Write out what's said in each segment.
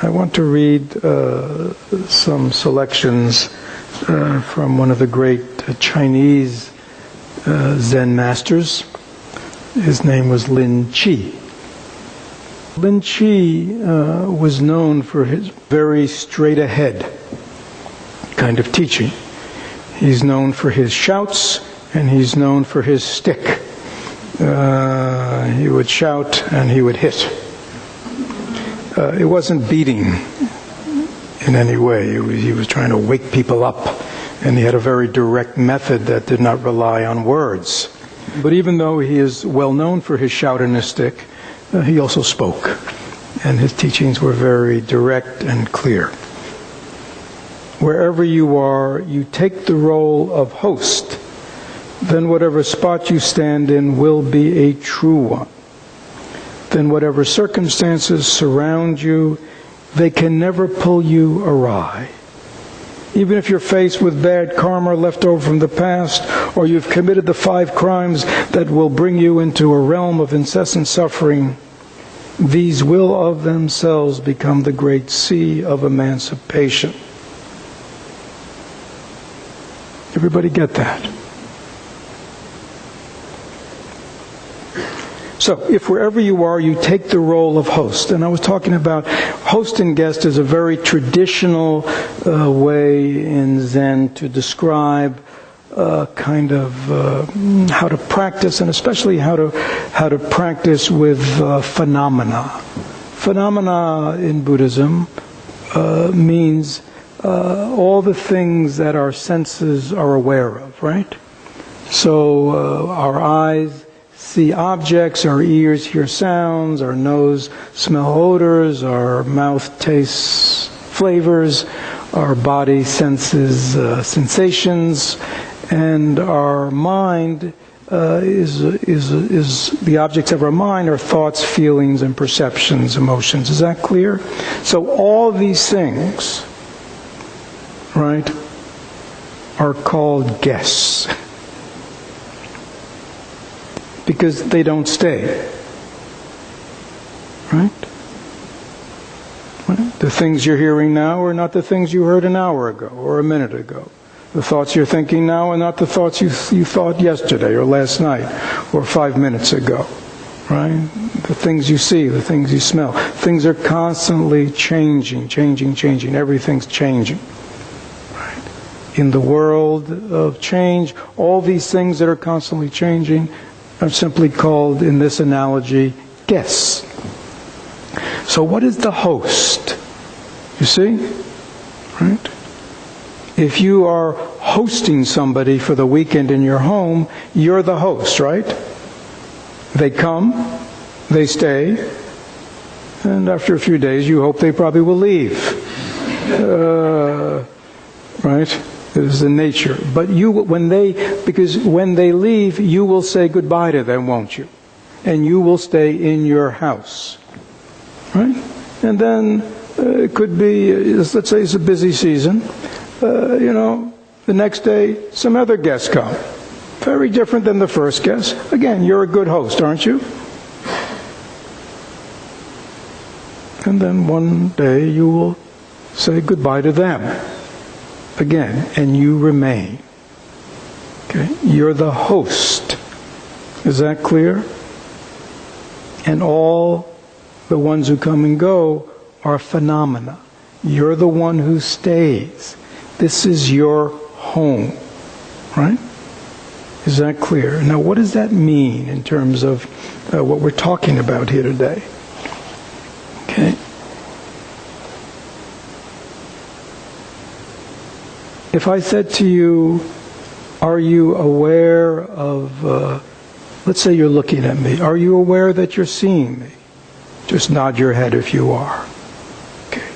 I want to read some selections from one of the great Chinese Zen masters. His name was Lin Qi. Lin Qi was known for his very straight-ahead kind of teaching. He's known for his shouts, and he's known for his stick. He would shout and he would hit. It wasn't beating in any way. He was trying to wake people up, and he had a very direct method that did not rely on words. But even though he is well known for his shout and his stick, he also spoke, and his teachings were very direct and clear. Wherever you are, you take the role of host. Then whatever spot you stand in will be a true one. Then whatever circumstances surround you, they can never pull you awry. Even if you're faced with bad karma left over from the past, or you've committed the 5 crimes that will bring you into a realm of incessant suffering, these will of themselves become the great sea of emancipation. Everybody get that? So, if wherever you are, you take the role of host. And I was talking about host and guest is a very traditional way in Zen to describe kind of how to practice, and especially how to practice with phenomena. Phenomena in Buddhism means all the things that our senses are aware of, right? So our eyes see objects, our ears hear sounds, our nose smell odors, our mouth tastes flavors, our body senses sensations, and our mind is the objects of our mind are thoughts, feelings, and perceptions, emotions. Is that clear? So all these things, right, are called guests. Because they don't stay. Right? The things you're hearing now are not the things you heard an hour ago or a minute ago. The thoughts you're thinking now are not the thoughts you thought yesterday or last night or 5 minutes ago. Right? The things you see, the things you smell. Things are constantly changing. Everything's changing. Right? In the world of change, all these things that are constantly changing are simply called, in this analogy, guests. So what is the host? You see? Right? If you are hosting somebody for the weekend in your home, you're the host, right? They come, they stay, and after a few days you hope they probably will leave. Right? It is the nature. But because when they leave, you will say goodbye to them, won't you? And you will stay in your house. Right? And then it could be, let's say it's a busy season, the next day some other guests come. Very different than the first guest. Again, you're a good host, aren't you? And then one day you will say goodbye to them. Again, and you remain. Okay? You're the host. Is that clear? And all the ones who come and go are phenomena. You're the one who stays. This is your home. Right? Is that clear? Now, what does that mean in terms of what we're talking about here today? Okay? If I said to you, are you aware of, let's say you're looking at me, are you aware that you're seeing me? Just nod your head if you are. Okay.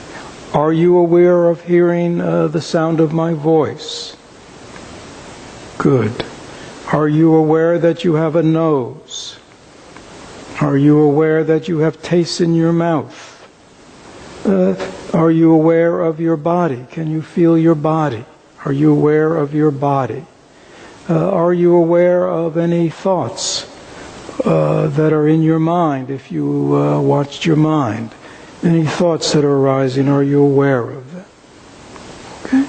Are you aware of hearing the sound of my voice? Good. Are you aware that you have a nose? Are you aware that you have taste in your mouth? Are you aware of your body? Can you feel your body? Are you aware of your body? Are you aware of any thoughts that are in your mind if you watched your mind? Any thoughts that are arising, are you aware of them? Okay?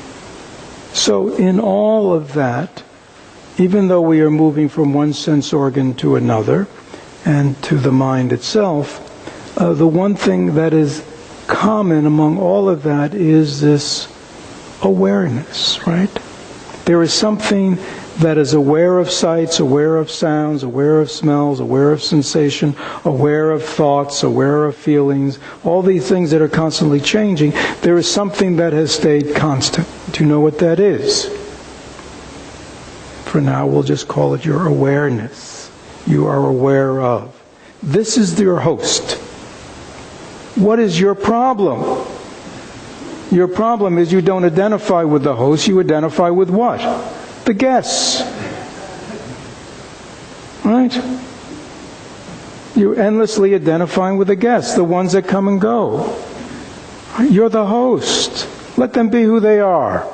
So in all of that, even though we are moving from one sense organ to another and to the mind itself, the one thing that is common among all of that is this awareness, right? There is something that is aware of sights, aware of sounds, aware of smells, aware of sensation, aware of thoughts, aware of feelings, all these things that are constantly changing. There is something that has stayed constant. Do you know what that is? For now, we'll just call it your awareness. You are aware of. This is your host. What is your problem? Your problem is you don't identify with the host, you identify with what? The guests. Right? You're endlessly identifying with the guests, the ones that come and go. You're the host. Let them be who they are.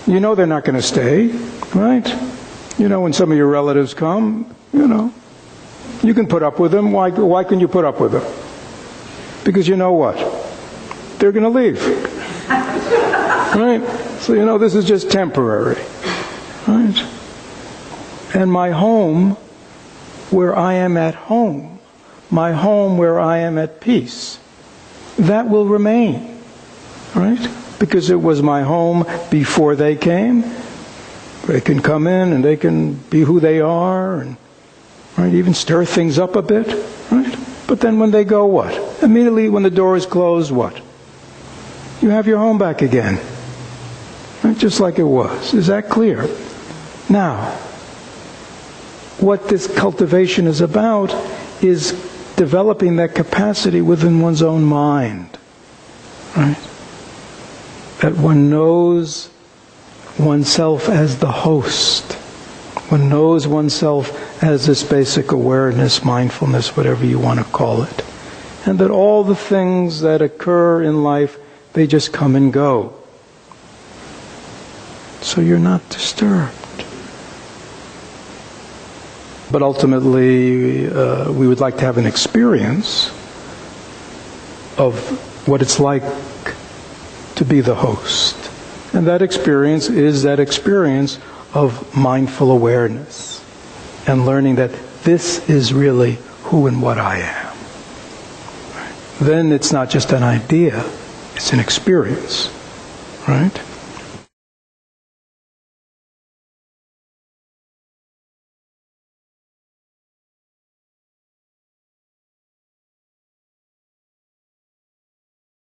You know they're not going to stay, right? You know when some of your relatives come, you can put up with them. Why can you put up with them? Because you know what? They're going to leave. Right? So this is just temporary. Right? And my home, where I am at home, my home where I am at peace, that will remain. Right? Because it was my home before they came. They can come in and they can be who they are and right, even stir things up a bit. Right? But then when they go, what? Immediately when the door is closed, what? You have your home back again. Right? Just like it was. Is that clear? Now, what this cultivation is about is developing that capacity within one's own mind. Right? That one knows oneself as the host. One knows oneself as this basic awareness, mindfulness, whatever you want to call it. And that all the things that occur in life, they just come and go. So you're not disturbed. But ultimately, we would like to have an experience of what it's like to be the host. And that experience is that experience of mindful awareness and learning that this is really who and what I am. Then it's not just an idea, it's an experience, right?